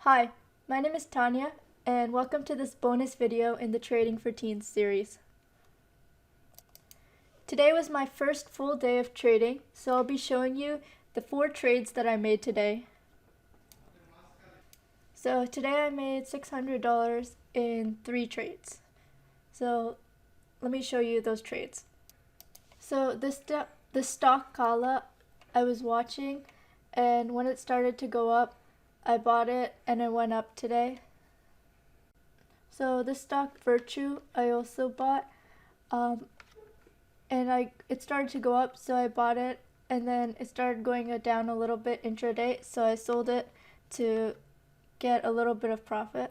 Hi, my name is Tanya, and welcome to this bonus video in the Trading for Teens series. Today was my first full day of trading, so I'll be showing you the 4 trades that I made today. So today I made $600 in 3 trades. So let me show you those trades. So this stock Kala I was watching, and when it started to go up, I bought it and it went up today. So this stock Virtue I also bought, and it started to go up, so I bought it, and then it started going down a little bit intraday, so I sold it to get a little bit of profit.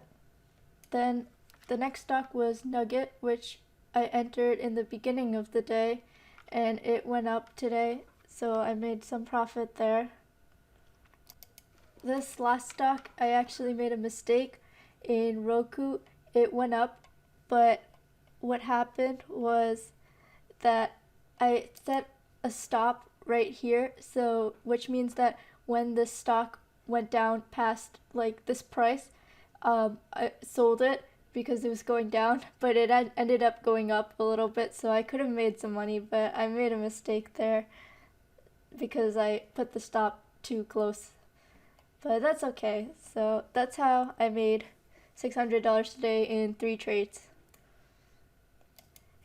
Then the next stock was Nugget, which I entered in the beginning of the day, and it went up today, so I made some profit there. This last stock, I actually made a mistake in Roku. It went up, but what happened was that I set a stop right here, so which means that when this stock went down past like this price, I sold it because it was going down, but it ended up going up a little bit, so I could have made some money, but I made a mistake there because I put the stop too close. But that's okay. So that's how I made $600 today in 3 trades.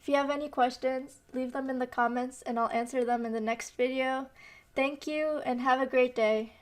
If you have any questions, leave them in the comments and I'll answer them in the next video. Thank you and have a great day.